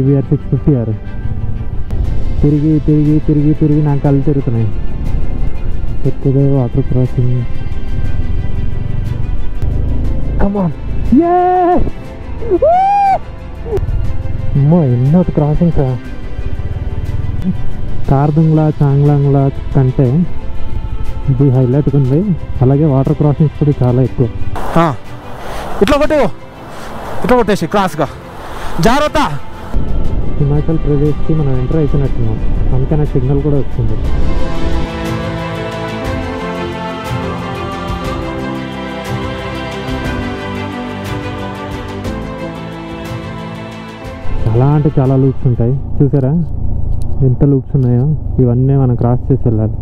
CBR 650R తిరిగి తిరిగి తిరిగి తిరిగి నాకు కళ్ళు తిరుగుతున్నాయి. పెద్దదే వాటర్ క్రాసింగ్. కమాన్ అమ్మో ఎన్నో క్రాసింగ్స్. కార్దంగ్లా చాంగ్లాంగ్లా కంటే ఇది హైలైట్గా ఉంది. అలాగే వాటర్ క్రాసింగ్స్ కూడా చాలా ఎక్కువ. ఇట్లా కొట్టేసి క్రాస్గా జాగ్రత్త. హిమాచల్ ప్రదేశ్కి మనం ఎంటర్ అయిపోయినట్టున్నాం. అందుకే నాకు సిగ్నల్ కూడా వచ్చింది. చాలా అంటే చాలా లూప్స్ ఉంటాయి. చూసారా ఎంత లూప్స్ ఉన్నాయో. ఇవన్నీ మనం క్రాస్ చేసి వెళ్ళాలి.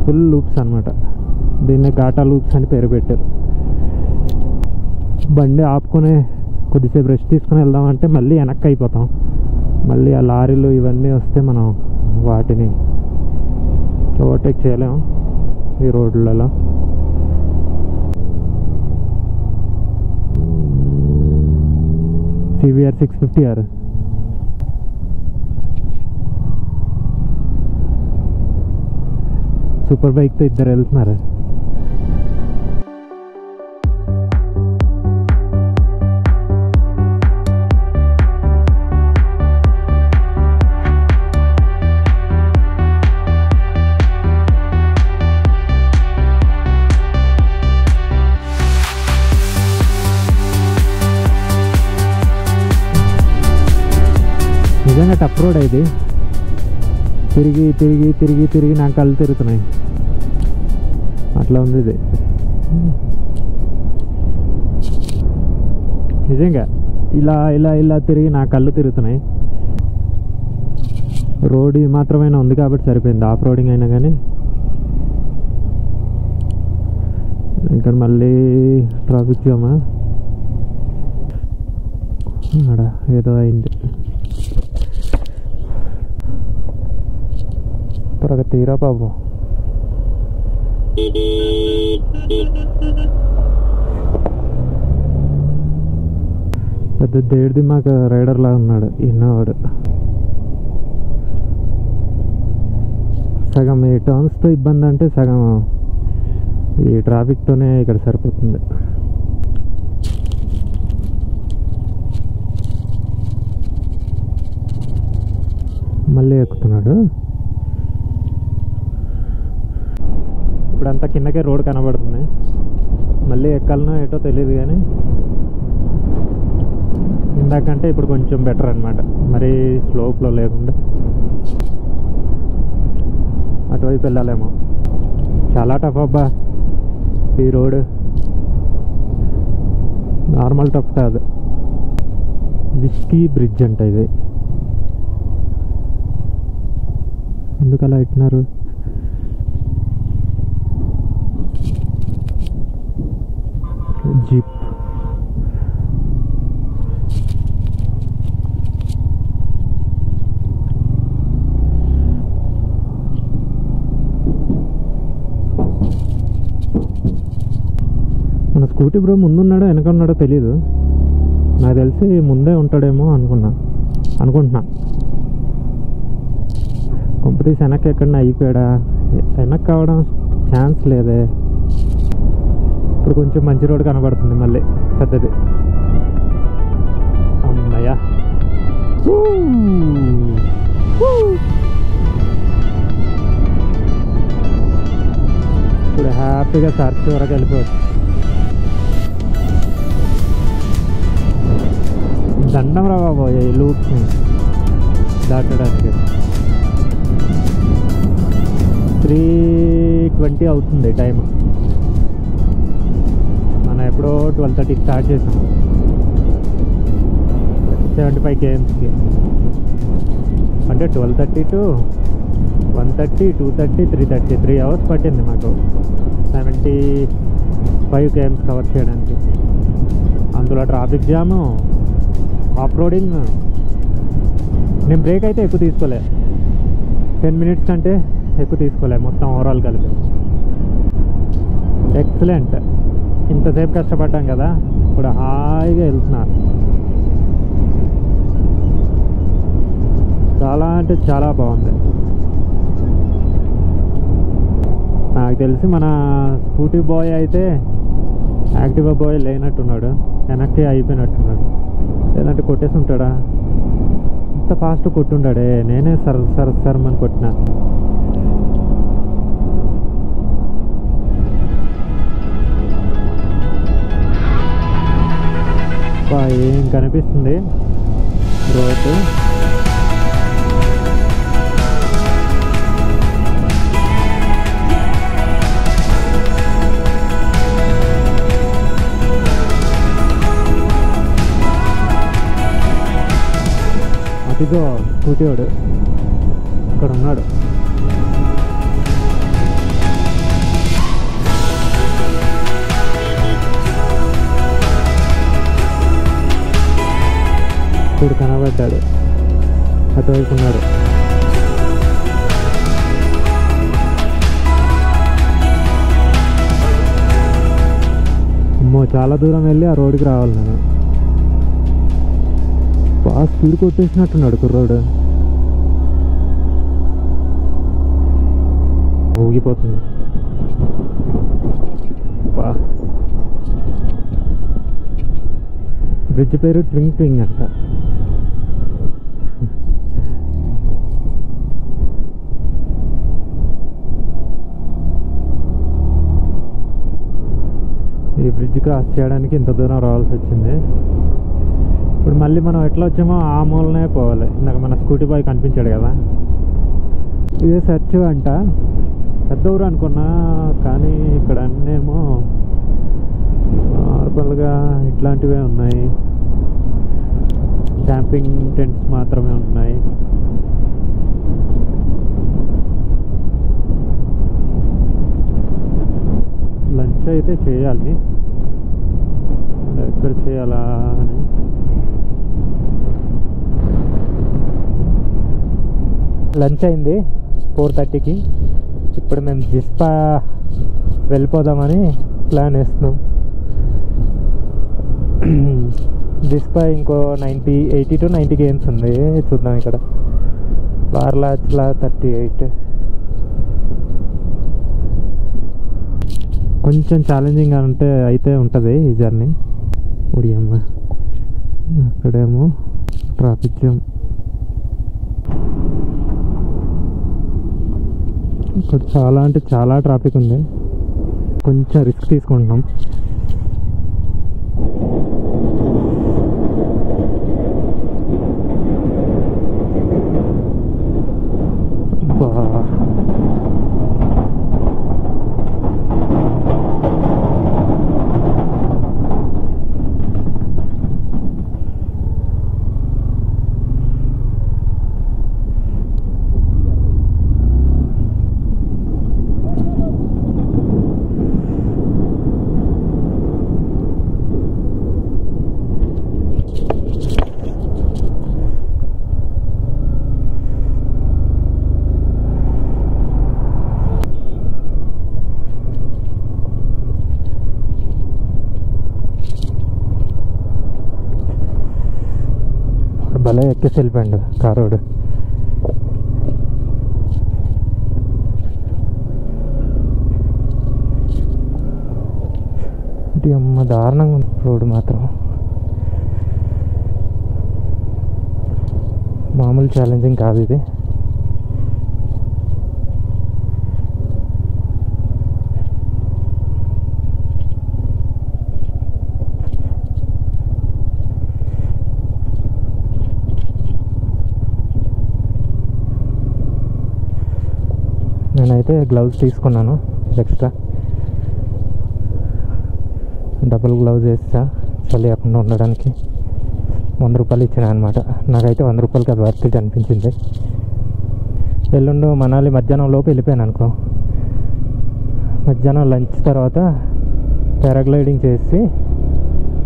ఫుల్ లూప్స్ అనమాట. దీన్నే ఘాటా లూప్స్ అని పేరు పెట్టారు. బండి ఆపుకొని కొద్దిసేపు రెస్ట్ తీసుకుని వెళ్దామంటే మళ్ళీ వెనక్కి అయిపోతాం. మళ్ళీ ఆ లారీలు ఇవన్నీ వస్తే మనం వాటిని ఓవర్టేక్ చేయలేము ఈ రోడ్లలో. CBR 650R సూపర్ బైక్తో ఇద్దరు వెళ్తున్నారు. నిజంగా టఫ్ రోడ్ ఇది. తిరిగి తిరిగి తిరిగి తిరిగి నాకు కళ్ళు తిరుగుతున్నాయి. అట్లా ఉంది ఇది నిజంగా. ఇలా ఇలా ఇలా తిరిగి నా కళ్ళు తిరుగుతున్నాయి. రోడ్ మాత్రమైనా ఉంది కాబట్టి సరిపోయింది. ఆఫ్ రోడింగ్ అయినా కానీ. ఇక్కడ మళ్ళీ ట్రాఫిక్ జామా ఏదో అయింది. త్వరగా తీరా బాబు. పెద్ద దేడిది మాకు రైడర్ లా ఉన్నాడు ఇన్నోవాడు. సగం ఈ టర్న్స్తో ఇబ్బంది అంటే సగం ఈ ట్రాఫిక్తోనే ఇక్కడ సరిపోతుంది. మళ్ళీ ఎక్కుతున్నాడు. ఇప్పుడంతా కిందకే రోడ్ కనబడుతుంది. మళ్ళీ ఎక్కాలనో ఏటో తెలియదు కానీ ఇందాకంటే ఇప్పుడు కొంచెం బెటర్ అనమాట. మరీ స్లోప్లో లేకుండా అటువైపు వెళ్ళాలేమో. చాలా టఫ్ అబ్బా ఈ రోడ్. నార్మల్ టఫ్ కాదు. విస్కీ బ్రిడ్జ్ అంట ఇది. ఎందుకు అలా పెట్టినారు? జీప్ మన స్కూటీ బ్రో ముందున్నాడో వెనక ఉన్నాడో తెలీదు. నాకు తెలిసి ముందే ఉంటాడేమో అనుకుంటున్నా. కొంపతీసి వెనక్కి ఎక్కడన్నా అయిపోయాడా? వెనక్కి కావడం ఛాన్స్ లేదే. ఇప్పుడు కొంచెం మంచి రోడ్ కనబడుతుంది మళ్ళీ పెద్దది. అమ్మయ్యా ఇప్పుడు హ్యాపీగా సర్చ్ వరకు వెళ్ళిపోవచ్చు. దండం రా బాబు ఈ లూప్స్ని దాటడానికి. 3:20 అవుతుంది టైం. మనం ఎప్పుడో 12:30 స్టార్ట్ చేసాం. 75 kmsకి అంటే 12:30 to 1:30, 2:30, 3:30 3 hours పట్టింది మాకు 75 kms కవర్ చేయడానికి. అందులో ట్రాఫిక్ జాము, ఆఫ్ రోడింగ్. నేను బ్రేక్ అయితే ఎక్కువ తీసుకోలే. 10 minutes కంటే ఎక్కువ తీసుకోలే మొత్తం ఓవరాల్ కలిపి. ఎక్సలెంట్. ఇంతసేపు కష్టపడ్డాం కదా, ఇప్పుడు హాయిగా వెళ్తున్నా. చాలా అంటే చాలా బాగుంది. నాకు తెలిసి మన స్కూటీ బాయ్ అయితే యాక్టివా బాయ్ లేనట్టున్నాడు, వెనక్కి అయిపోయినట్టున్నాడు. లేదంటే కొట్టేసి ఉంటాడా? ఇంత ఫాస్ట్ కొట్టుండాడే, నేనే సరమని కొట్టినా. ఏం కనిపిస్తుంది రోడ్డు. అదిగో స్కూటీ వాడు ఇక్కడ ఉన్నాడు. ఇప్పుడు కనబడ్డాడు, అటువైపు ఉన్నాడు. అమ్మో, చాలా దూరం వెళ్ళి ఆ రోడ్డుకి రావాలి నేను. బాగా స్పీడ్ కొట్టేసినట్టున్నాడు కుర్రోడు. ఊగిపోతుంది. బ్రిడ్జ్ పేరు ట్వింగ్ ట్వింగ్ అంట. ఈ బ్రిడ్జ్ క్రాస్ చేయడానికి ఇంత దూరం రావాల్సి వచ్చింది. ఇప్పుడు మళ్ళీ మనం ఎట్లా వచ్చామో ఆ మూలనే పోవాలి. ఇందాక మన స్కూటీ బాయ్ కనిపించాడు కదా, ఇదే సెర్చ్ అంట. పెద్ద ఊరు అనుకున్నా, కానీ ఇక్కడ అన్నేమో నార్మల్గా ఇట్లాంటివే ఉన్నాయి. క్యాంపింగ్ టెంట్స్ మాత్రమే ఉన్నాయి. లంచ్ అయితే చేయాలి, ఎక్కడ చేయాలా అని. లంచ్ అయింది 4:30కి. ఇప్పుడు మేము జిస్పా వెళ్ళిపోదామని ప్లాన్ వేస్తున్నాం. జిస్పా ఇంకో 80 to 90 గేమ్స్ ఉంది. చూద్దాం. ఇక్కడ బార్లాచ్లా 38. కొంచెం ఛాలెంజింగ్ అయితే ఉంటుంది ఈ జర్నీ. ఉడియమ్మ, అక్కడేమో ట్రాఫిక్ జామ్. ఇక్కడ చాలా అంటే చాలా ట్రాఫిక్ ఉంది. కొంచెం రిస్క్ తీసుకుంటున్నాం. భలే ఎక్కేసి వెళ్ళిపోయాడు కారోడు. ఇది అమ్మ దారుణంగా ఉంది రోడ్డు మాత్రం. మామూలు ఛాలెంజింగ్ కాదు ఇది. నేనైతే గ్లౌజ్ తీసుకున్నాను ఎక్స్ట్రా. డబుల్ గ్లౌజ్ వేస్తా చలి లేకుండా ఉండడానికి. 100 రూపాయలు ఇచ్చిన అనమాట. నాకైతే 100 రూపాయలకి అది వర్త్ ఇట్ అనిపించింది. ఎల్లుండి మనాలి మధ్యాహ్నం లోపు వెళ్ళిపోయాను అనుకో. మధ్యాహ్నం లంచ్ తర్వాత పారాగ్లైడింగ్ చేసి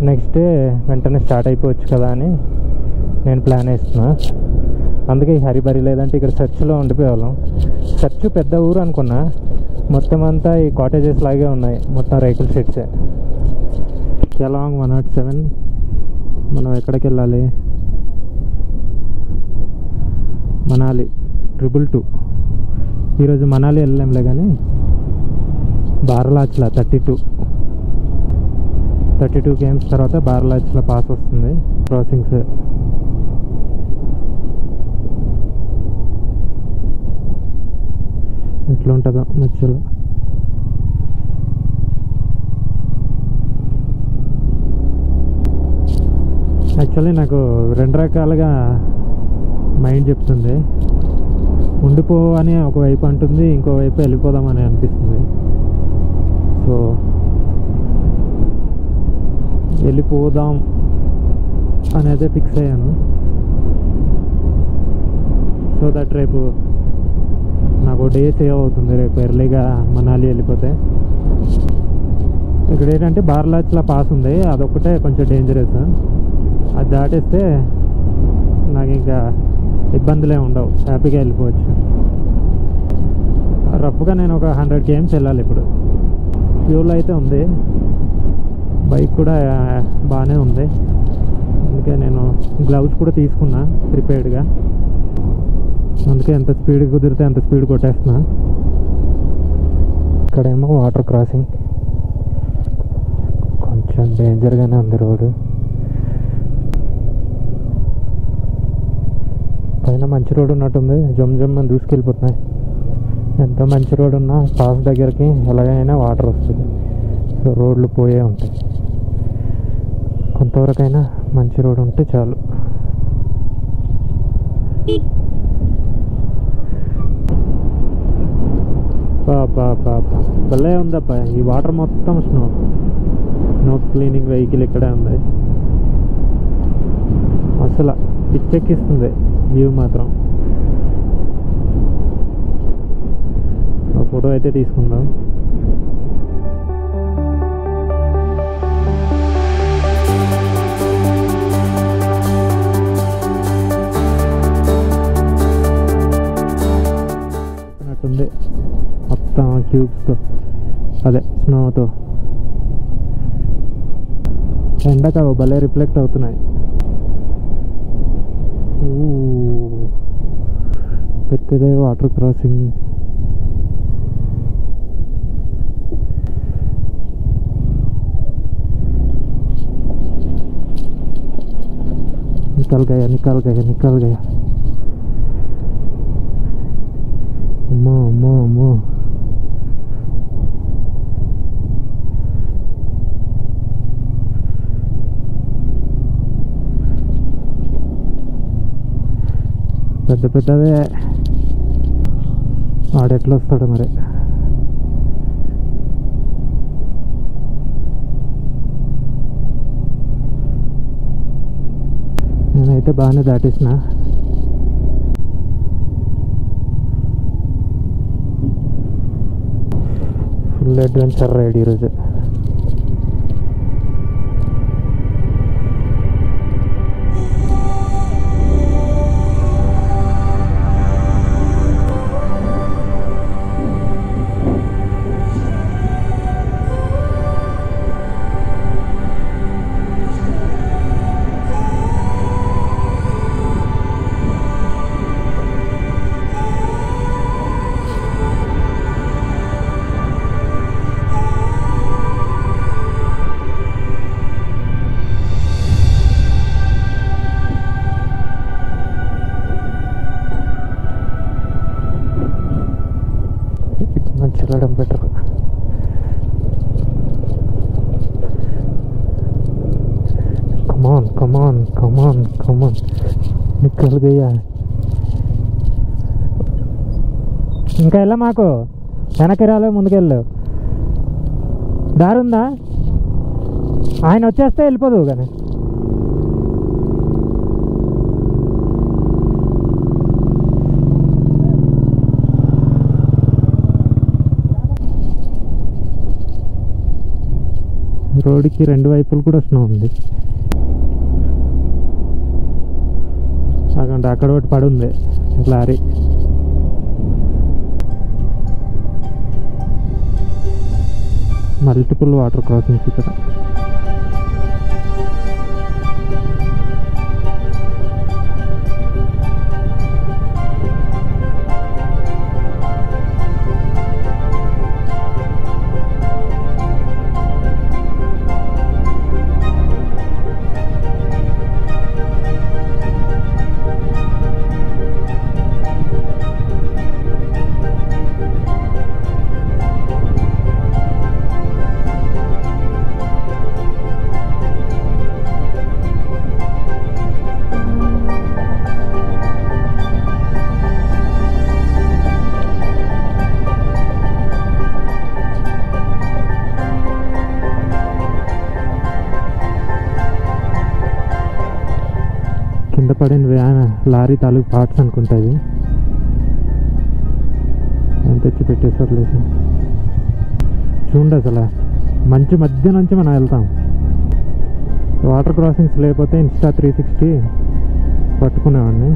నెక్స్ట్ డే వెంటనే స్టార్ట్ అయిపోవచ్చు కదా అని నేను ప్లాన్ వేస్తున్నా. అందుకే ఈ హరిబరి, లేదంటే ఇక్కడ సర్చ్లో ఉండిపోయేవాళ్ళం. సర్చ్ పెద్ద ఊరు అనుకున్నా, మొత్తం అంతా ఈ కాటేజెస్ లాగే ఉన్నాయి. మొత్తం రేకుల షెడ్సే. కెలాంగ్ 107. మనం ఎక్కడికి వెళ్ళాలి? మనాలి 222. ఈరోజు మనాలి వెళ్ళలేంలే కానీ బార్లాచ్ల 32 గేమ్స్ తర్వాత బార్లాచ్ల పాస్ వస్తుంది. క్రాసింగ్స్ ఎట్లుంటుందో మధ్యలో. యాక్చువల్లీ నాకు 2 రకాలుగా మైండ్ చెప్తుంది. ఉండిపో అని ఒకవైపు అంటుంది, ఇంకోవైపు వెళ్ళిపోదామని అనిపిస్తుంది. సో వెళ్ళిపోదాం అనేది ఫిక్స్ అయ్యాను. సో దట్ రేపు నాకు డే సేవ్ అవుతుంది. రేపు ఎర్లీగా మనాలి వెళ్ళిపోతే. ఇక్కడ ఏంటంటే బార్లాచ్లా పాస్ ఉంది, అదొక్కటే కొంచెం డేంజరస్. అది దాటేస్తే నాకు ఇంకా ఇబ్బందులే ఉండవు, హ్యాపీగా వెళ్ళిపోవచ్చు. రఫ్గా నేను ఒక 100 గేమ్స్ వెళ్ళాలి ఇప్పుడు. ఫ్యూల్ అయితే ఉంది, బైక్ కూడా బాగానే ఉంది. అందుకే నేను గ్లౌస్ కూడా తీసుకున్నా ప్రిపేర్డ్గా. అందుకే ఎంత స్పీడ్ కుదిరితే అంత స్పీడ్ కొట్టేస్తున్నా. ఇక్కడేమో వాటర్ క్రాసింగ్, కొంచెం డేంజర్గానే ఉంది రోడ్డు. పైన మంచి రోడ్ ఉన్నట్టుంది, జమ్ జమ్ అని దూసుకెళ్ళిపోతున్నాయి. ఎంత మంచి రోడ్ ఉన్నా పాస్ దగ్గరికి ఎలాగైనా వాటర్ వస్తుంది. సో రోడ్లు పోయే ఉంటాయి. కొంతవరకైనా మంచి రోడ్ ఉంటే చాలు. భలే ఉందబ్బా ఈ వాటర్ మొత్తం స్నో క్లీనింగ్ వెహికల్ ఇక్కడే ఉంది. అసలు పిచ్చెక్కిస్తుంది వ్యూ మాత్రం. ఫోటో అయితే తీసుకుందాం. ఉంది మొత్తం క్యూబ్స్తో, అదే స్నోతో. ఎండక భలే రిఫ్లెక్ట్ అవుతున్నాయి. పెద్దదే వాటర్ క్రాసింగ్. निकल गया. అమ్మో పెద్దవే. ఆడెట్లా వస్తాడు మరి. నేనైతే బాగానే దాటేసిన. ఫుల్ అడ్వెంచర్ రైడ్ ఈరోజు. వెళ్ళడం బెటర్. కమాన్ నిక్కలు గయ్యా. ఇంకా వెళ్ళా, మాకు వెనక్కి రాలే, ముందుకెళ్ళు. దారుందా? ఆయన వచ్చేస్తే వెళ్ళిపోదు కానీ. రోడ్డుకి 2 వైపులు కూడా స్నో ఉంది. అక్కడ ఒకటి పడి ఉంది లారీ. మల్టిపుల్ వాటర్ క్రాసింగ్స్ ఇక్కడ. లారీ తాలూకు పార్ట్స్ అనుకుంటుంది. ఆయన తెచ్చి పెట్టేసారు లేదు. చూడండి అసలు మంచి మధ్య నుంచి మనం వెళ్తాం. వాటర్ క్రాసింగ్స్ లేకపోతే ఇన్స్టా 360 పట్టుకునేవాడిని.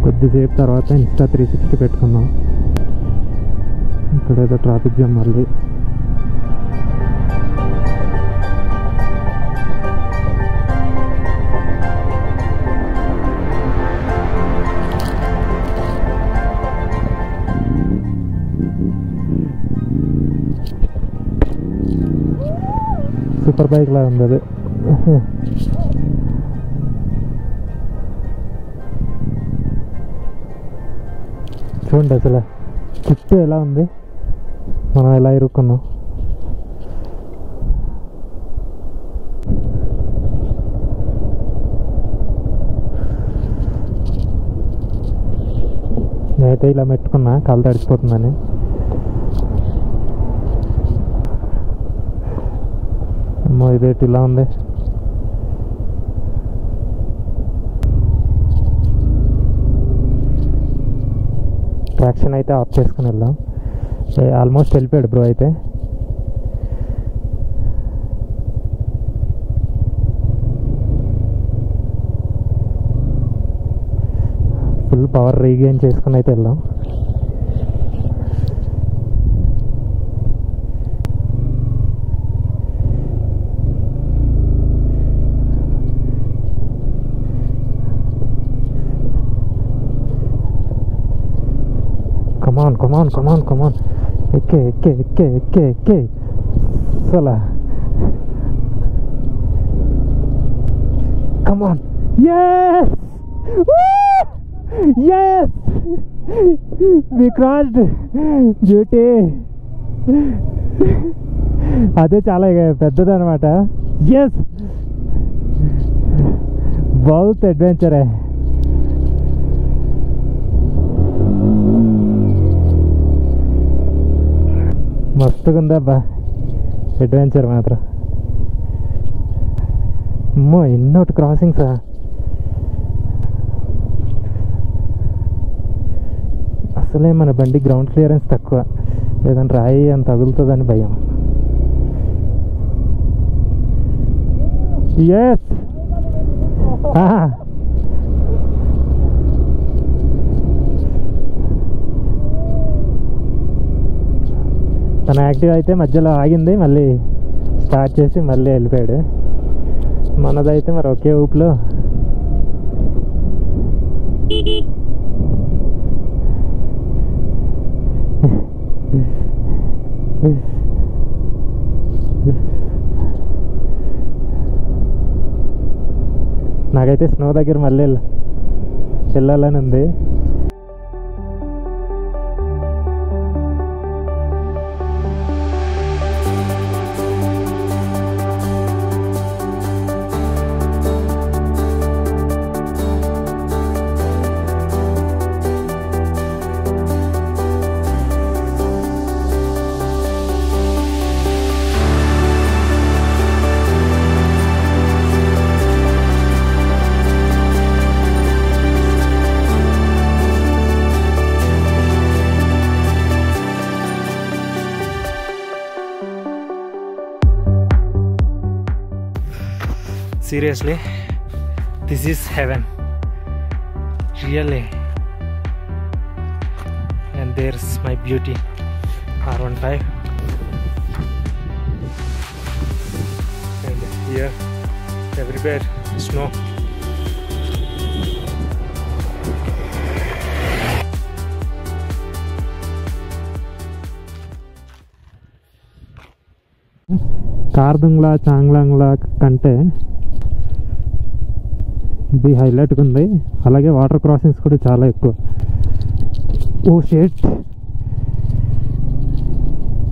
కొద్దిసేపు తర్వాత ఇన్స్టా 360 పెట్టుకున్నాం. ఇక్కడ ఏదో ట్రాఫిక్ జామ్ మళ్ళీ. సూపర్ బైక్ లా ఉంది అది. చూడండి అసలు చుట్టూ ఎలా ఉంది, మనం ఎలా ఇరుక్కున్నాం. నేనైతే ఇలా పెట్టుకున్నా కాలు తడిచిపోతుందని. అమ్మో ఇదేంటి ఇలా ఉంది. ట్రాక్షన్ అయితే ఆఫ్ చేసుకుని వెళ్దాం. ఆల్మోస్ట్ వెళ్ళిపోయాడు బ్రో. అయితే ఫుల్ పవర్ రీగెయిన్ చేసుకుని అయితే వెళ్దాం. Come on. ఎక్కే అసలు come on. Yes! Yes! We crossed. Beauty. అదే చాలా పెద్దదన్నమాట. Yes! बहुत adventure है. మస్తుగా ఉందబ్బా అడ్వెంచర్ మాత్రం. అమ్మో ఎన్నోటి క్రాసింగ్సా. అసలే మన బండి గ్రౌండ్ క్లియరెన్స్ తక్కువ, ఏదైనా రాయి అని తగులుతుందని భయం. ఎస్ తన యాక్టివ్ అయితే మధ్యలో ఆగింది, మళ్ళీ స్టార్ట్ చేసి మళ్ళీ వెళ్ళిపోయాడు. మనదైతే మరి ఒకే ఊపులో నాకైతే స్నో దగ్గర మళ్ళీ వెళ్ళాలని ఉంది. Seriously, this is heaven, really. And there's my beauty R15, and here everywhere snow. Khardung La చాంగ్లాంగ్లా కంటే ఇది హైలైట్గా ఉంది. అలాగే వాటర్ క్రాసింగ్స్ కూడా చాలా ఎక్కువ. ఓ షేట్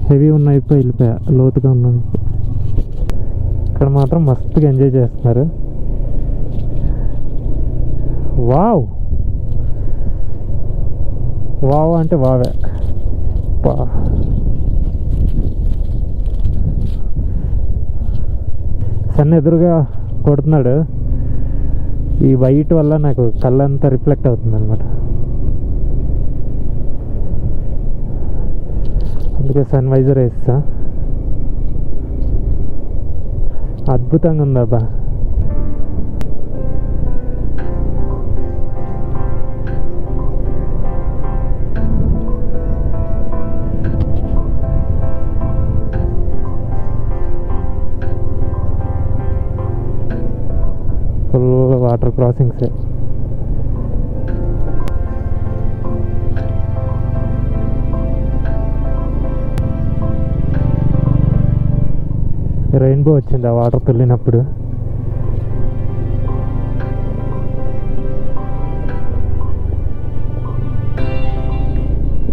హెవీ ఉన్న అయిపోయి వెళ్ళిపోయా, లోతుగా ఉన్న. ఇక్కడ మాత్రం మస్తుగా ఎంజాయ్ చేస్తున్నారు. వావ్ వావ్ అంటే వావే. సన్ ఎదురుగా కొడుతున్నాడు. ఈ వైట్ వల్ల నాకు కళ్ళంతా రిఫ్లెక్ట్ అవుతుంది అనమాట. అందుకే సన్ వైజర్ వేస్తా. అద్భుతంగా ఉందబ్బా. ఫుల్ వాటర్ క్రాసింగ్సే. రెయిన్బో వచ్చింది ఆ వాటర్ తుల్లినప్పుడు.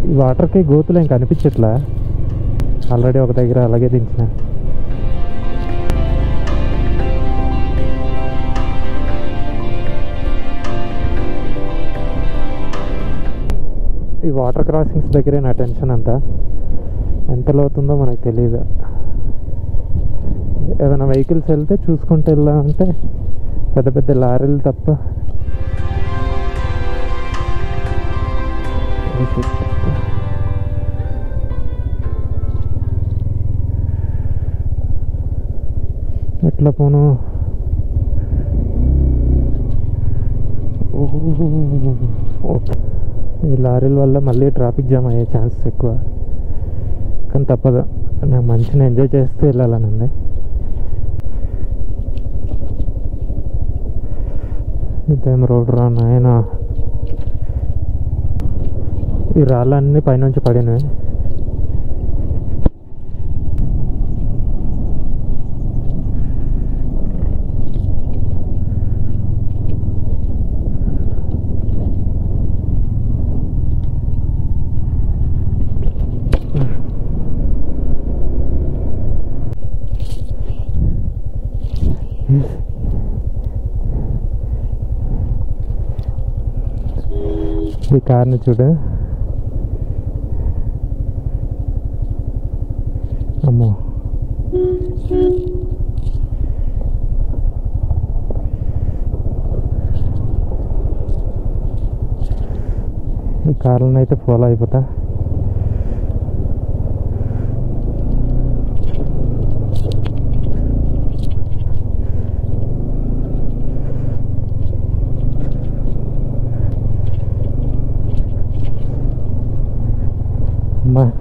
ఈ వాటర్కి గోతులు ఏం కనిపించట్లా. ఆల్రెడీ ఒక దగ్గర అలాగే దించిన. ఈ వాటర్ క్రాసింగ్స్ దగ్గరే నా టెన్షన్ అంతా. ఎంత లోతుందో మనకు తెలియదు. ఏదైనా వెహికల్స్ వెళ్తే చూసుకుంటూ వెళ్ళామంటే పెద్ద పెద్ద లారీలు తప్ప. ఎట్లా పోను. ఈ లారీల వల్ల మళ్ళీ ట్రాఫిక్ జామ్ అయ్యే ఛాన్సెస్ ఎక్కువ. కానీ తప్పదు, నాకు మంచిగా ఎంజాయ్ చేస్తూ వెళ్ళాలని ఉంది. ఇదేం రోడ్ రా నాయన. ఈ రాళ్ళన్నీ పైనుంచి పడినాయి. ఈ కార్ని చూడు. అమ్మో, ఈ కార్లను అయితే ఫాలో అయిపోతా.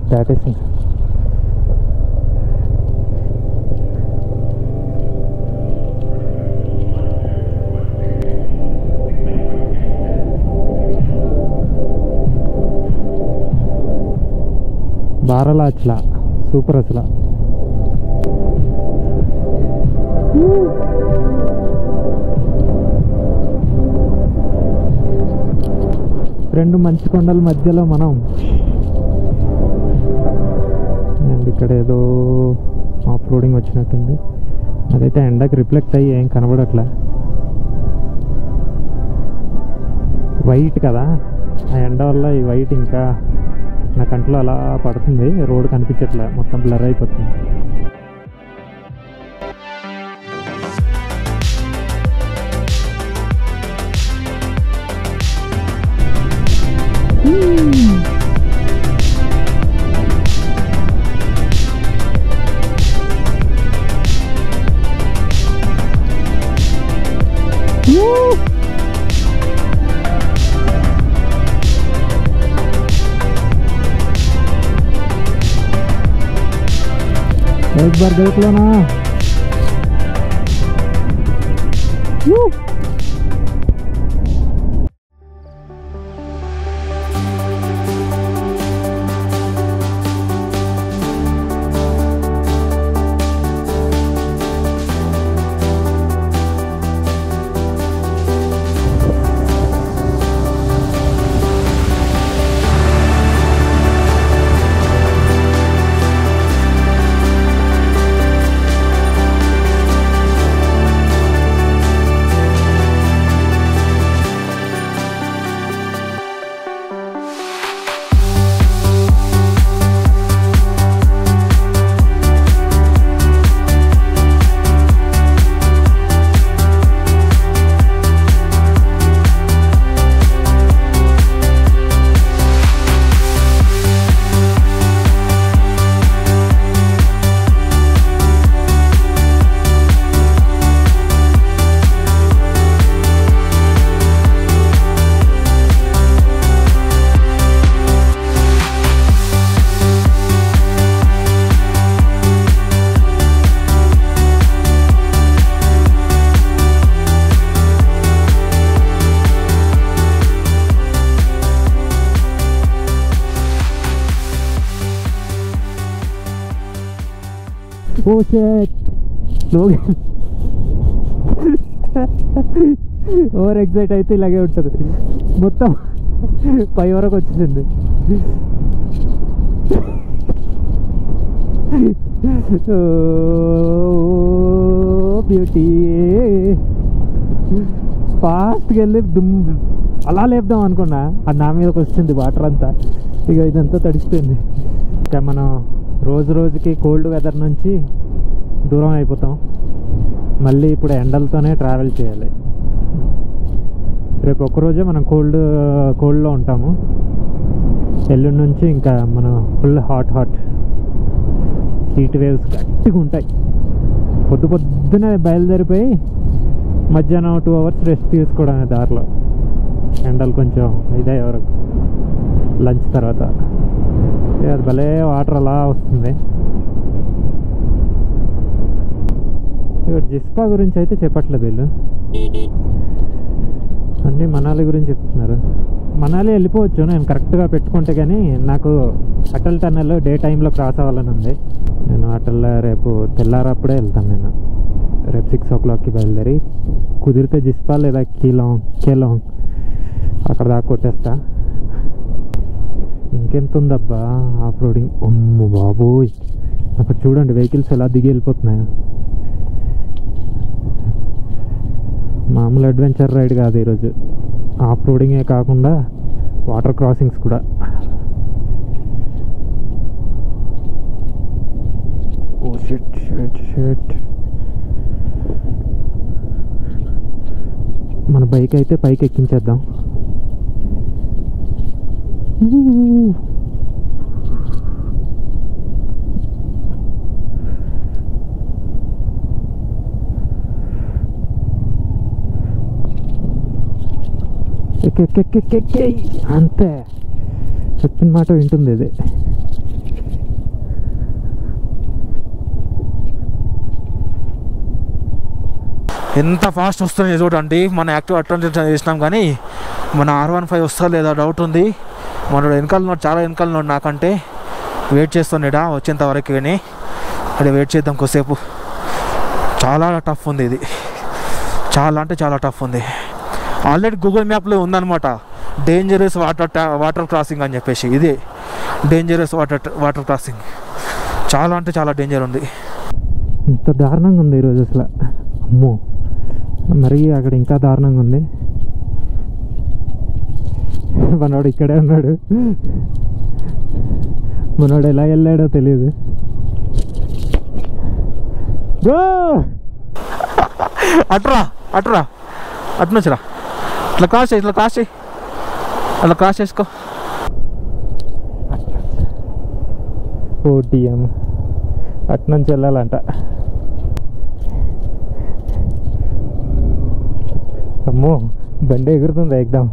దాటేసింది. బారలా అట్లా సూపర్ అసలు. రెండు మంచి కొండల మధ్యలో మనం. అండ్ ఇక్కడ ఏదో ఆఫ్ రోడింగ్ వచ్చినట్టుంది. అదైతే ఎండకి రిఫ్లెక్ట్ అయ్యి ఏం కనబడట్లే. వైట్ కదా, ఆ ఎండ వల్ల ఈ వైట్ ఇంకా నా కంట్లో అలా పడుతుంది. రోడ్ కనిపించట్లే, మొత్తం బ్లర్ అయిపోతుంది. एक बार देख लो ना. ఓ షిట్ స్లోగా ఓవర్ ఎగ్జైట్ అయితే ఇలాగే ఉంటుంది మొత్తం పై వరకు వచ్చేసింది బ్యూటీ ఫాస్ట్గా వెళ్ళి అలా లేపుదాం అనుకున్నా అది నా మీదకి వచ్చింది వాటర్ అంతా ఇక ఇదంతా తడిసిపోయింది ఇంకా మనం రోజు రోజుకి కోల్డ్ వెదర్ నుంచి దూరం అయిపోతాం మళ్ళీ ఇప్పుడు ఎండలతోనే ట్రావెల్ చేయాలి రేపు ఒక్కరోజే మనం కోల్డ్లో ఉంటాము ఎల్లుండి నుంచి ఇంకా మనం ఫుల్ హాట్ హీట్ వేవ్స్ గట్టిగా ఉంటాయి పొద్దునే బయలుదేరిపోయి మధ్యాహ్నం 2 hours రెస్ట్ తీసుకోవడమే దారిలో ఎండలు కొంచెం ఇదే వరకు లంచ్ తర్వాత అది భలే వాటర్ అలా వస్తుంది జిస్పా గురించి అయితే చెప్పట్లేదు వీళ్ళు అన్నీ మనాలి గురించి చెప్తున్నారు మనాలి వెళ్ళిపోవచ్చు నేను కరెక్ట్గా పెట్టుకుంటే కానీ నాకు అటల్ టన్నెల్ డే టైంలో క్రాస్ అవ్వాలని ఉంది నేను అటల్ రేపు తెల్లారప్పుడే వెళ్తాను నేను రేపు 6 o'clockకి బయలుదేరి కుదిరితే జిస్పా లేదా కేలాంగ్ అక్కడ దాకా కొట్టేస్తా ఇంకెంత ఉందబ్బా ఆఫ్ రోడింగ్ అమ్మ బాబోయ్ అక్కడ చూడండి వెహికల్స్ ఎలా దిగి వెళ్ళిపోతున్నాయో మామూలు అడ్వెంచర్ రైడ్ కాదు ఈరోజు ఆఫ్ రోడింగే కాకుండా వాటర్ క్రాసింగ్స్ కూడా ఓ షిట్ మన బైక్ అయితే పైకి ఎక్కించేద్దాం అంతే చెప్పిన మాట వింటుంది ఇది ఎంత ఫాస్ట్ వస్తుంది చూడండి మన యాక్టివ్ అటెండ్ చేసినాం కానీ మన R15 వస్తా లేదా డౌట్ ఉంది మనోడు వెనకాల చాలా వెనకాల నాకంటే వెయిట్ చేస్తున్నాడా వచ్చేంత వరకు కానీ అది వెయిట్ చేద్దాం కొద్దిసేపు చాలా టఫ్ ఉంది ఇది చాలా అంటే చాలా టఫ్ ఉంది ఆల్రెడీ గూగుల్ మ్యాప్లో ఉందన్నమాట డేంజరస్ వాటర్ క్రాసింగ్ అని చెప్పేసి ఇది డేంజరస్ వాటర్ క్రాసింగ్ చాలా అంటే చాలా డేంజర్ ఉంది ఇంత దారుణంగా ఉంది ఈరోజు అసలు అమ్మో మరి అక్కడ ఇంకా దారుణంగా ఉంది మనోడు ఇక్కడే ఉన్నాడు మనోడు ఎలా వెళ్ళాడో తెలియదు అట్రా అట్నుంచిరా ఇట్లా క్రాస్ చేయి అట్లా క్రాస్ చేసుకో ఓటీఎం అట్నుంచి వెళ్ళాలంట అమ్మో బండి ఎగురుతుంది ఎగ్దాం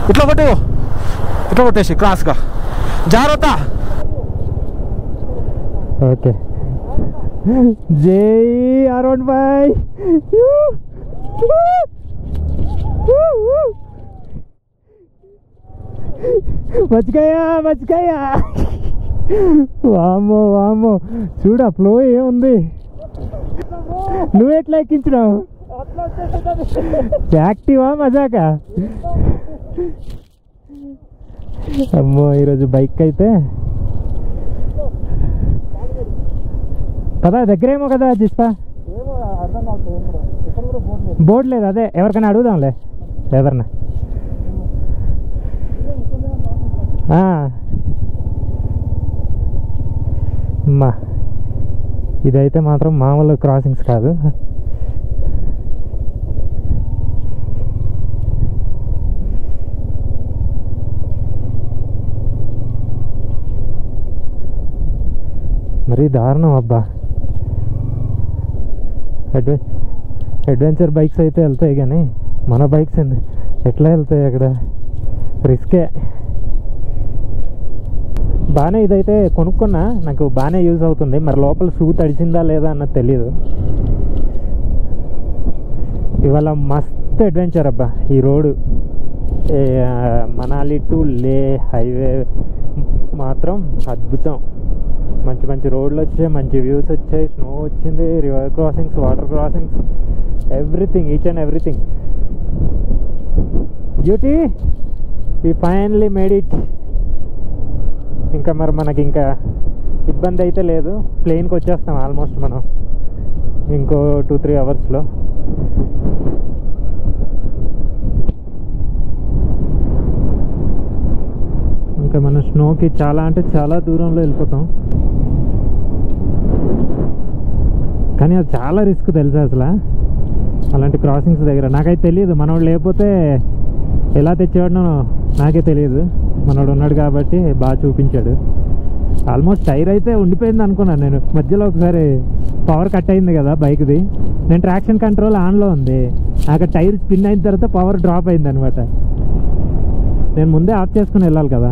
ఇట్లా కొట్టేసి క్రాస్గా జాగ్రత్త ఓకే జై R15 మర్చిపోయా వామ్మో చూడ ఫ్లో ఏముంది నువ్వు ఎట్లా ఎక్కించినావు యాక్టివా మజాకా అమ్మో ఈరోజు బైక్ అయితే కదా దగ్గరేమో కదా జిస్పా బోర్డు లేదు అదే ఎవరికైనా అడుగుదాంలే ఎవరన్నా అమ్మా ఇదైతే మాత్రం మామూలు క్రాసింగ్స్ కాదు మరీ దారుణం అబ్బా అడ్వెంచర్ బైక్స్ అయితే వెళ్తాయి కానీ మన బైక్స్ ఎట్లా వెళ్తాయి అక్కడ రిస్కే బాగానే ఇదైతే కొనుక్కున్నా నాకు బాగానే యూజ్ అవుతుంది మరి లోపల షూ తడిసిందా లేదా అన్నది తెలియదు ఇవాళ మస్తు అడ్వెంచర్ అబ్బా ఈ రోడ్డు మనాలి టు లే హైవే మాత్రం అద్భుతం. మంచి మంచి రోడ్లు వచ్చాయి, మంచి వ్యూస్ వచ్చాయి, స్నో వచ్చింది, river crossings, water crossings, everything, each and everything. Beauty, we finally made it. ఇంకా మరి మనకి ఇంకా ఇబ్బంది అయితే లేదు. ప్లేన్కి వచ్చేస్తాం ఆల్మోస్ట్ మనం ఇంకో 2-3 అవర్స్లో. ఇంకా మన స్నోకి చాలా అంటే చాలా దూరంలో వెళ్ళిపోతాం. కానీ అది చాలా రిస్క్ తెలుసా అసలు అలాంటి క్రాసింగ్స్ దగ్గర. నాకైతే తెలియదు, మనోడు లేకపోతే ఎలా తెచ్చేవాడనో నాకే తెలియదు. మనోడు ఉన్నాడు కాబట్టి బాగా చూపించాడు. ఆల్మోస్ట్ టైర్ అయితే ఉండిపోయింది అనుకున్నాను నేను. మధ్యలో ఒకసారి పవర్ కట్ అయింది కదా బైక్ది, నేను ట్రాక్షన్ కంట్రోల్ ఆన్లో ఉంది, అక్కడ టైర్ స్పిన్ అయిన తర్వాత పవర్ డ్రాప్ అయింది అనమాట. నేను ముందే ఆఫ్ చేసుకుని వెళ్ళాలి కదా.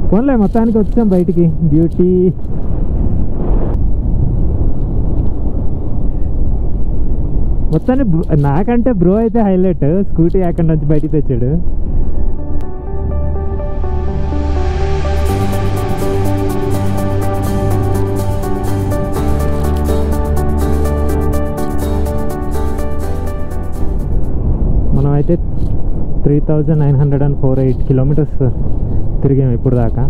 పోన్లే, మొత్తానికి వచ్చాం బయటికి. బ్యూటీ, మొత్తాన్ని నాకంటే బ్రో అయితే హైలైట్. స్కూటీ అక్కడి నుంచి బయటికి తెచ్చాడు. మనమైతే 3948 కిలోమీటర్స్ తిరిగాము ఇప్పుడు దాకా,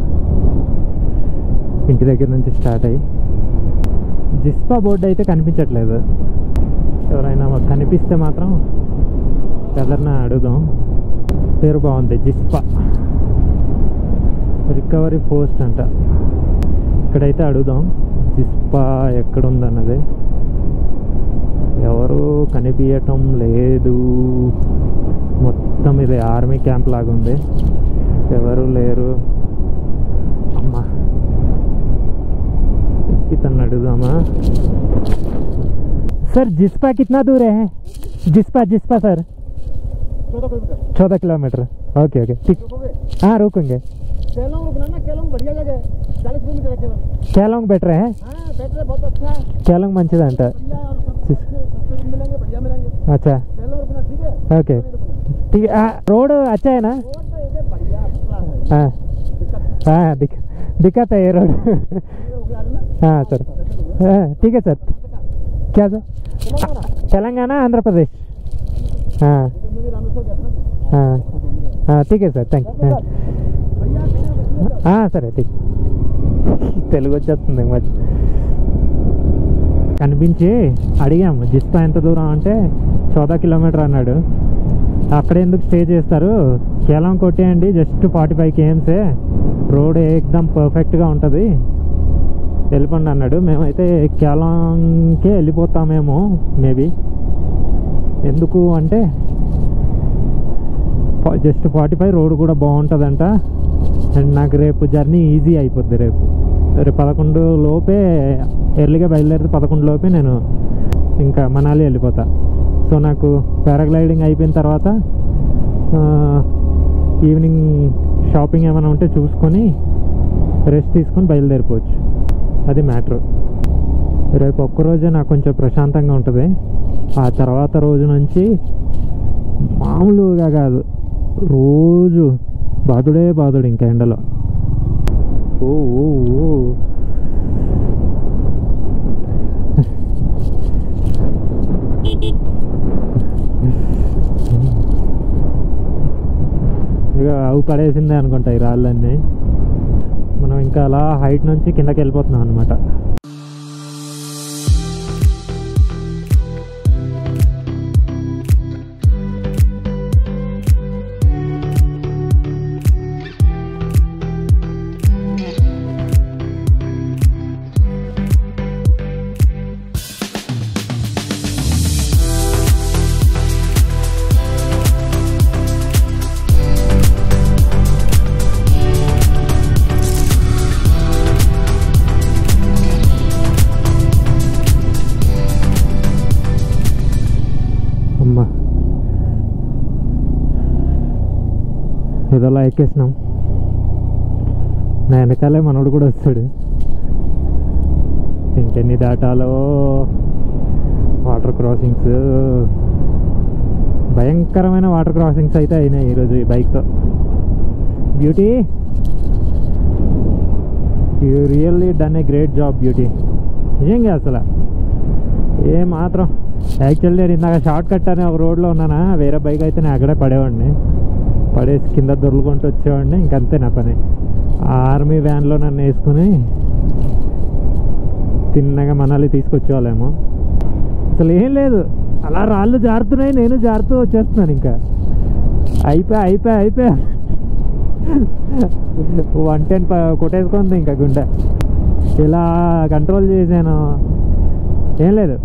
ఇంటి దగ్గర నుంచి స్టార్ట్ అయ్యి. జిస్పా బోర్డు అయితే కనిపించట్లేదు. ఎవరైనా కనిపిస్తే మాత్రం ఎవరిన అడుగుదాం. పేరు బాగుంది, జిస్పా రికవరీ పోస్ట్ అంట. ఇక్కడైతే అడుగుదాం జిస్పా ఎక్కడుందన్నది. ఎవరు కనిపించటం లేదు. మొత్తం ఇది ఆర్మీ క్యాంప్ లాగా ఉంది, ఎవరు లేరు. అమ్మా, ఇతను అడుగుదామా. सर जिस्पा कितना दूर है? Jispa sir 14 kilometre. ओके ठीक, हाँ रुकेंगे. केलोंग रुकना ना, केलोंग बढ़िया जगह है, 40 किलोमीटर है केलोंग. केलोंग बेटर है? हाँ बेटर है, बहुत अच्छा है. केलोंग मंचिదంట. बढ़िया और सस्ते रूम मिलेंगे, बढ़िया मिलेंगे. अच्छा केलोंग रुकना, ठीक है. ओके ठीक है. रोड अच्छा है ना? रोड तो एकदम बढ़िया है. हाँ हाँ दिक्कत है ये रोड. हाँ सर, हाँ ठीक है सर. क्या सर? तेलंगाना आंध्र प्रदेश. हाँ हाँ हाँ ठीक है सर, థ్యాంక్ యూ. సరే ఠీక్. తెలుగు వచ్చేస్తుంది మధ్య. కనిపించి అడిగాము జిస్పా ఎంత దూరం అంటే 14 కిలోమీటర్ అన్నాడు. అక్కడ ఎందుకు స్టే చేస్తారు, కేలాంగ్ కొట్టేయండి, జస్ట్ 45 km, రోడ్ ఏకదమ్ పర్ఫెక్ట్గా ఉంటుంది, వెళ్ళిపోండి అన్నాడు. మేమైతే కేలాంగ్కే వెళ్ళిపోతామేమో మేబీ. ఎందుకు అంటే జస్ట్ 45 రోడ్ కూడా బాగుంటుందంట. అండ్ నాకు రేపు జర్నీ ఈజీ అయిపోద్ది. రేపు 11 లోపే ఎర్లీగా బయలుదేరితే 11 లోపే నేను ఇంకా మనాలి వెళ్ళిపోతా. సో నాకు పారాగ్లైడింగ్ అయిపోయిన తర్వాత ఈవినింగ్ షాపింగ్ ఏమైనా ఉంటే చూసుకొని రెస్ట్ తీసుకొని బయలుదేరిపోవచ్చు. అది మ్యాటర్. రేపు ఒక్కరోజే నాకు కొంచెం ప్రశాంతంగా ఉంటుంది. ఆ తర్వాత రోజు నుంచి మామూలుగా కాదు, రోజు బాదుడు ఇంకా ఎండలో. ఓ ఇక అవి పడేసిందే అనుకుంటా ఈ రాళ్ళన్నీ. మనం ఇంకా అలా హైట్ నుంచి కిందకి వెళ్ళిపోతున్నాం అనమాట. ఇదలా ఎక్కేసినాం. నా వెనకాలే మనోడు కూడా వస్తాడు. ఇంకెన్ని దాటాలో, వాటర్ క్రాసింగ్స్, భయంకరమైన వాటర్ క్రాసింగ్స్ అయితే అయినాయి ఈరోజు ఈ బైక్తో. Beauty, you really done a great job beauty. నిజంగా అసలు మాత్రం యాక్చువల్లీ నేను ఇందాక షార్ట్ కట్ అనే ఒక రోడ్లో ఉన్నానా, వేరే బైక్ అయితే నేను అక్కడే పడేవాడిని, పడేసి కింద దొర్లుకుంటూ వచ్చేవాడిని. ఇంకంతే నా పని. ఆర్మీ వ్యాన్లో నన్ను వేసుకుని తిన్నగా మనాలి తీసుకొచ్చేవాళ్ళేమో. అసలు ఏం లేదు, అలా రాళ్ళు జారుతున్నాయి, నేను జారుతూ వచ్చేస్తున్నాను. ఇంకా అయిపోయా 110 కొట్టేసుకుంది ఇంకా గుండె. ఇలా కంట్రోల్ చేశాను. ఏం లేదు,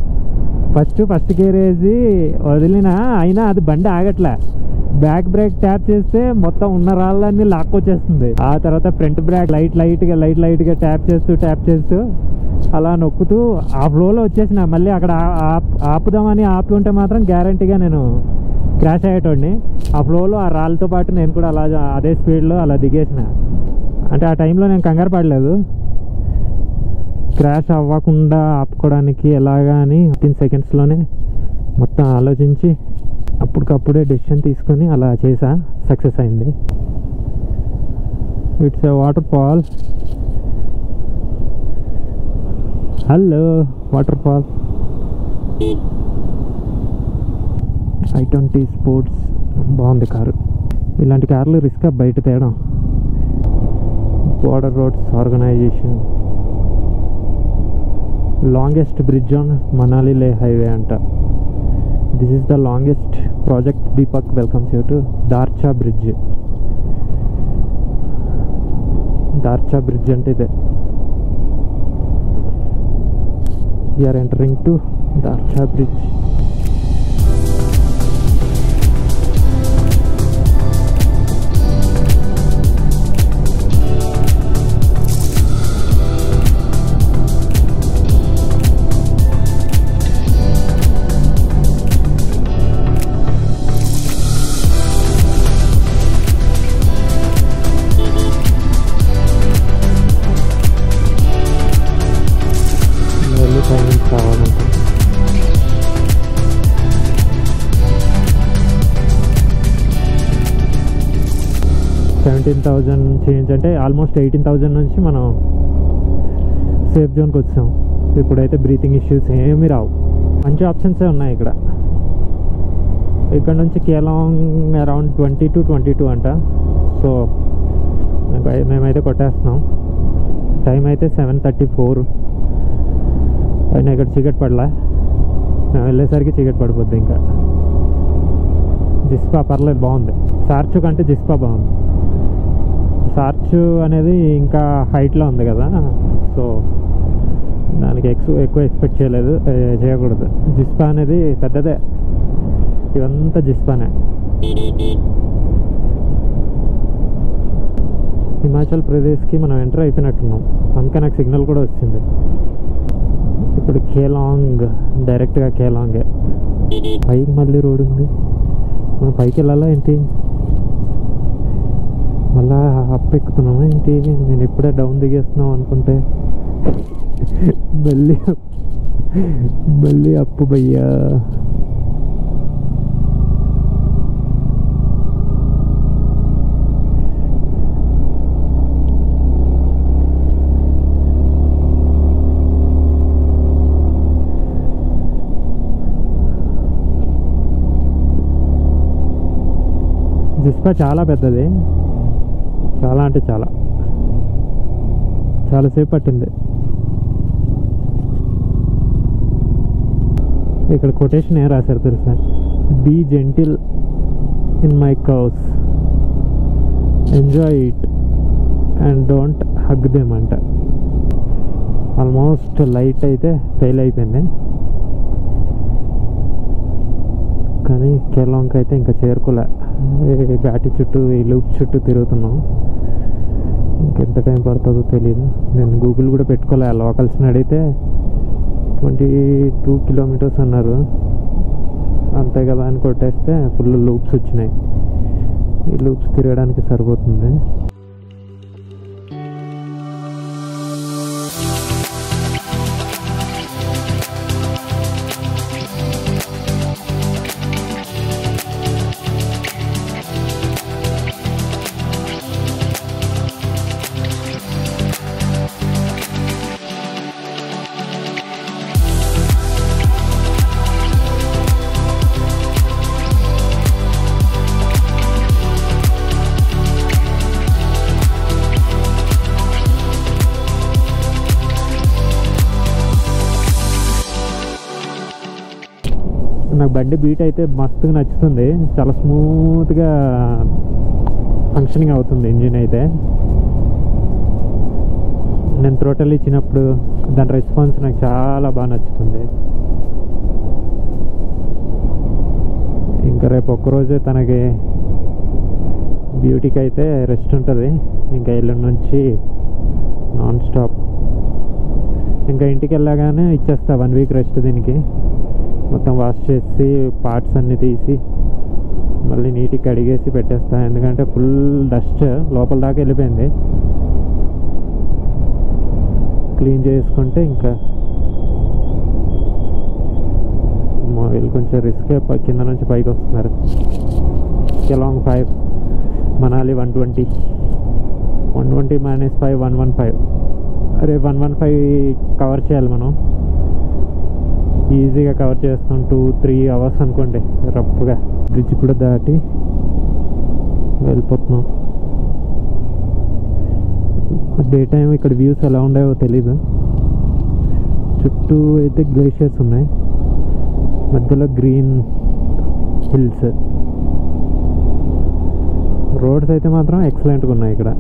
ఫస్ట్ గేర్ వేసి వదిలినా, అయినా అది బండి ఆగట్లే. బ్యాక్ బ్రేక్ ట్యాప్ చేస్తే మొత్తం ఉన్న రాళ్ళన్నీ లాక్కొచ్చేస్తుంది. ఆ తర్వాత ఫ్రంట్ బ్రేక్ లైట్గా ట్యాప్ చేస్తూ అలా నొక్కుతూ ఆ ఫ్లోలో వచ్చేసిన. మళ్ళీ అక్కడ ఆపుదామని ఆపి ఉంటే మాత్రం గ్యారంటీగా నేను క్రాష్ అయ్యేటోడిని. ఆ ఫ్లోలో ఆ రాళ్ళతో పాటు నేను కూడా అలా అదే స్పీడ్లో అలా దిగేసిన. అంటే ఆ టైంలో నేను కంగారు పడలేదు, క్రాష్ అవ్వకుండా ఆపుకోవడానికి ఎలాగా అని 15 సెకండ్స్లోనే మొత్తం ఆలోచించి అప్పటికప్పుడే డెసిషన్ తీసుకొని అలా చేసా. సక్సెస్ అయింది. It's a waterfall. Hello waterfall. i20 sports బాగుంది కారు. ఇలాంటి కార్లు రిస్క్ బయట తేడం. Border roads organisation. Longest bridge on Manali Leh highway అంట. This is the longest project. Deepak welcomes you to Darcha bridge. Darcha bridge అంటే ఇదే. We are entering to Darcha bridge. కావాలంటే 17,000 change అంటే ఆల్మోస్ట్ 18,000 నుంచి మనం సేఫ్ జోన్కి వచ్చాం. ఇప్పుడైతే బ్రీతింగ్ ఇష్యూస్ ఏమీ రావు. మంచి ఆప్షన్సే ఉన్నాయి ఇక్కడ. ఇక్కడ నుంచి కేలాంగ్ అరౌండ్ 20 to 22 అంట. సో మేమైతే కొట్టేస్తున్నాం. టైం అయితే 7:34. అయినా ఇక్కడ చీకటి పడలే. మేము వెళ్ళేసరికి చీకటి పడిపోద్ది. ఇంకా జిస్పా పర్లేదు, బాగుంది. సార్చు కంటే జిస్పా బాగుంది. సార్చు అనేది ఇంకా హైట్లో ఉంది కదా, సో దానికి ఎక్కువ ఎక్స్పెక్ట్ చేయకూడదు. జిస్పా అనేది పెద్దదే. ఇవంతా జిస్పానే. హిమాచల్ ప్రదేశ్కి మనం ఎంటర్ అయిపోయినట్టున్నాం. అందుకే నాకు సిగ్నల్ కూడా వచ్చింది. ఇప్పుడు కేలాంగ్, డైరెక్ట్గా కేలాంగే. పైకి మళ్ళీ రోడ్ ఉంది. మనం పైకి వెళ్ళాలా ఏంటి? మళ్ళా అప్ ఎక్కుతున్నామా ఏంటి? నేను ఇప్పుడే డౌన్ దిగేస్తున్నాం అనుకుంటే మళ్ళీ అప్పు భయ్యా. జిస్పా చాలా పెద్దది. చాలా అంటే చాలాసేపు పట్టింది. ఇక్కడ కొటేషన్ ఏం రాశారు తెలుసా? Be gentle in my cows, enjoy it and don't hug them అంట. ఆల్మోస్ట్ లైట్ అయితే ఫెయిల్ అయిపోయింది, కానీ కేలాంగ్కి అయితే ఇంకా చేరుకోలే. ఘాటి చుట్టూ, ఈ లూప్ చుట్టూ తిరుగుతున్నాం. ఇంకెంత టైం పడుతుందో తెలియదు. నేను గూగుల్ కూడా పెట్టుకోలే. లోకల్స్ని అడిగితే 22 kilometers అన్నారు. అంతే కదా అని కొట్టేస్తే ఫుల్ లూప్స్ వచ్చినాయి. ఈ లూప్స్ తిరగడానికి సరిపోతుంది. నాకు బండి బీట్ అయితే మస్తుగా నచ్చుతుంది, చాలా స్మూత్గా ఫంక్షనింగ్ అవుతుంది ఇంజిన్ అయితే. నేను థ్రోటల్ ఇచ్చినప్పుడు దాని రెస్పాన్స్ నాకు చాలా బాగా నచ్చుతుంది. ఇంకా రేపు ఒక్కరోజే తనకి బ్యూటీకి అయితే రెస్ట్ ఉంటుంది, ఇంకా ఎల్లుండి నుంచి నాన్ స్టాప్. ఇంకా ఇంటికి వెళ్ళగానే ఇచ్చేస్తా 1 వీక్ రెస్ట్. దీనికి మొత్తం వాష్ చేసి పార్ట్స్ అన్నీ తీసి మళ్ళీ నీట్గా కడిగేసి పెట్టేస్తా, ఎందుకంటే ఫుల్ డస్ట్ లోపల దాకా వెళ్ళిపోయింది. క్లీన్ చేసుకుంటే ఇంకా వీళ్ళు కొంచెం రిస్కే, కింద నుంచి పైకి వస్తున్నారు. కెలాంగ్ 5 మనాలి 120 -5 115. అరే 115 కవర్ చేయాలి మనం, ఈజీగా కవర్ చేస్తాం. 2-3 అవర్స్ అనుకోండి రఫ్గా. బ్రిడ్జ్ కూడా దాటి వెళ్ళిపోతున్నాం. డే టైం ఇక్కడ వ్యూస్ ఎలా ఉన్నాయో తెలీదు. చుట్టూ అయితే గ్లేషియర్స్ ఉన్నాయి, మధ్యలో గ్రీన్ హిల్స్. రోడ్స్ అయితే మాత్రం ఎక్సలెంట్గా ఉన్నాయి ఇక్కడ.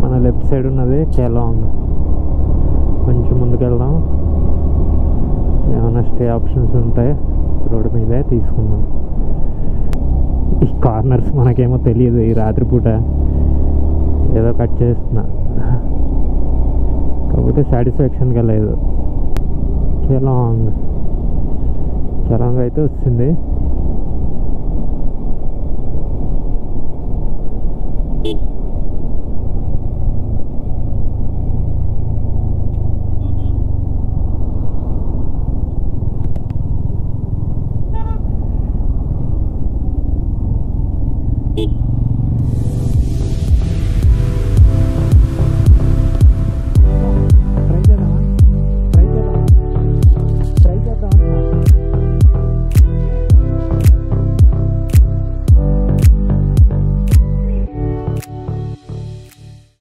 మన లెఫ్ట్ సైడ్ ఉన్నది కెలాంగ్. కొంచెం ముందుకు వెళ్దాం, ఏమైనా స్టే ఆప్షన్స్ ఉంటాయి రోడ్డు మీదే తీసుకుందాం. ఈ కార్నర్స్ మనకేమో తెలియదు, ఈ రాత్రిపూట ఏదో కట్ చేస్తున్నా, కాకపోతే సాటిస్ఫాక్షన్గా లేదు. కెలాంగ్ అయితే వచ్చింది.